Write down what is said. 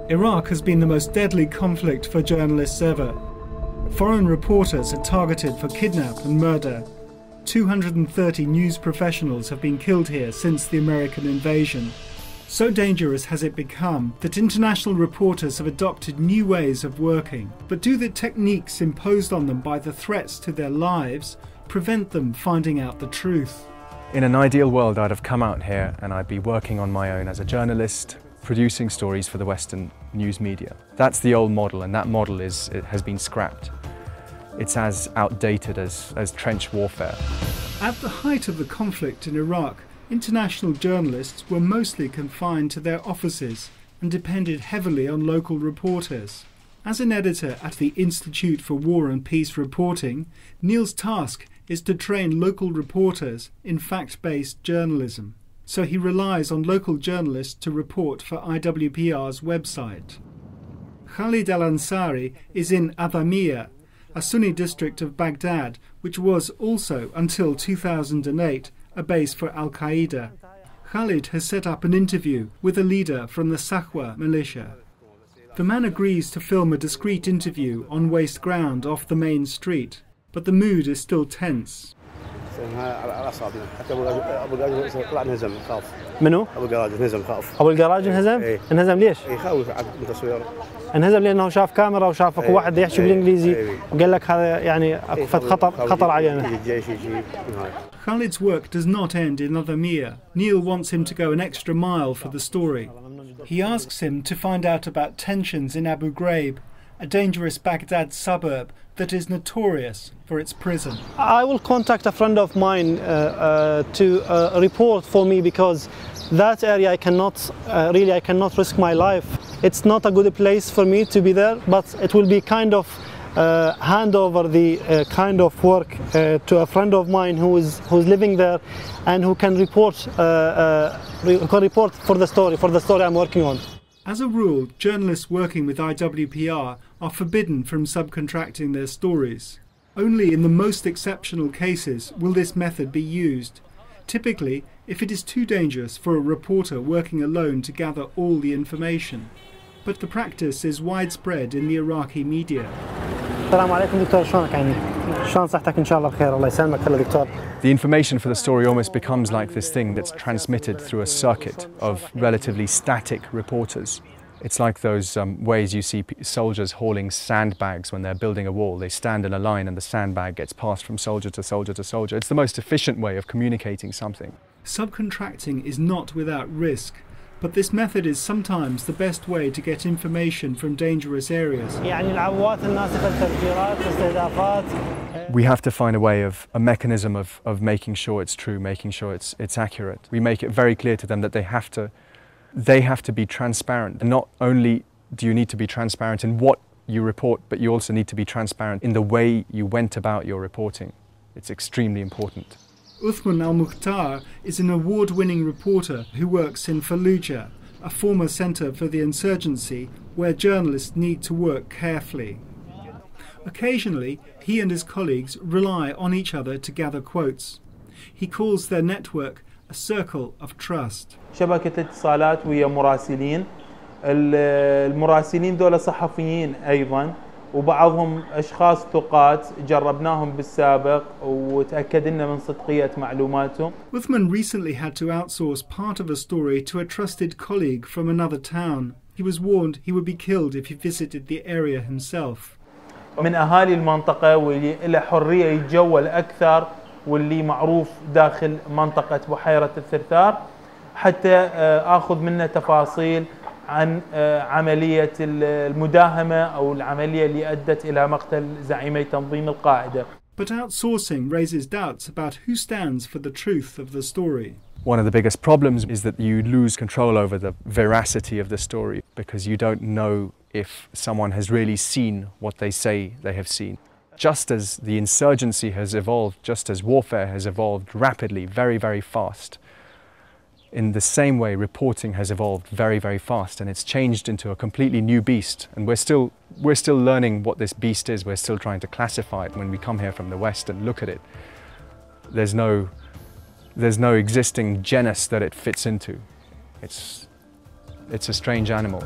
Iraq has been the most deadly conflict for journalists ever. Foreign reporters are targeted for kidnap and murder. 230 news professionals have been killed here since the American invasion. So dangerous has it become that international reporters have adopted new ways of working. But do the techniques imposed on them by the threats to their lives prevent them finding out the truth? In an ideal world, I'd have come out here and I'd be working on my own as a journalist, producing stories for the Western news media. That's the old model, and that model has been scrapped. It's as outdated as trench warfare. At the height of the conflict in Iraq, international journalists were mostly confined to their offices and depended heavily on local reporters. As an editor at the Institute for War and Peace Reporting, Neil's task is to train local reporters in fact-based journalism. So he relies on local journalists to report for IWPR's website. Khalid Al-Ansari is in Adhamiyah, a Sunni district of Baghdad, which was also, until 2008, a base for Al-Qaeda. Khalid has set up an interview with a leader from the Sahwa militia. The man agrees to film a discreet interview on waste ground off the main street, but the mood is still tense. منو؟ ابو الجراج انهزم خاف. ابو الجراج انهزم؟ انهزم ليش؟ يخوف من تصويره. انهزم لانه شاف كاميرا وشافك واحد يحكي بالانجليزي وقال لك هذا يعني خطر علينا. Khalid's work does not end in Adhamiyah. Neil wants him to go an extra mile for the story. He asks him to find out about tensions in Abu Ghraib, a dangerous Baghdad suburb that is notorious for its prison. I will contact a friend of mine to report for me, because that area I cannot risk my life. It's not a good place for me to be there, but it will be kind of hand over the kind of work to a friend of mine who's living there and who can report for the story I'm working on. As a rule, journalists working with IWPR are forbidden from subcontracting their stories. Only in the most exceptional cases will this method be used. Typically, if it is too dangerous for a reporter working alone to gather all the information. But the practice is widespread in the Iraqi media. The information for the story almost becomes like this thing that's transmitted through a circuit of relatively static reporters. It's like those ways you see soldiers hauling sandbags when they're building a wall. They stand in a line and the sandbag gets passed from soldier to soldier to soldier. It's the most efficient way of communicating something. Subcontracting is not without risk, but this method is sometimes the best way to get information from dangerous areas. We have to find a way a mechanism of making sure it's true, making sure it's accurate. We make it very clear to them that they have to be transparent. And not only do you need to be transparent in what you report, but you also need to be transparent in the way you went about your reporting. It's extremely important. Uthman al-Mukhtar is an award-winning reporter who works in Fallujah, a former centre for the insurgency where journalists need to work carefully. Occasionally, he and his colleagues rely on each other to gather quotes. He calls their network a circle of trust. شبكة اتصالات ويا مراسلين، المراسلين دول صحفيين أيضا، وبعضهم أشخاص ثقات جربناهم بالسابق وتأكدنا من صدقية معلوماتهم. Uthman recently had to outsource part of a story to a trusted colleague from another town. He was warned he would be killed if he visited the area himself. من أهالي المنطقة واللي له حرية يتجول أكثر واللي معروف داخل منطقة بحيرة الثرثار حتى آخذ منه تفاصيل عن عملية المداهمة أو العملية اللي أدت إلى مقتل زعيمي تنظيم القاعدة. But outsourcing raises doubts about who stands for the truth of the story. One of the biggest problems is that you lose control over the veracity of the story because you don't know if someone has really seen what they say they have seen. Just as the insurgency has evolved, just as warfare has evolved rapidly, very, very fast, in the same way reporting has evolved very, very fast, and it's changed into a completely new beast. And we're still learning what this beast is. We're still trying to classify it when we come here from the West and look at it. There's no existing genus that it fits into. It's a strange animal.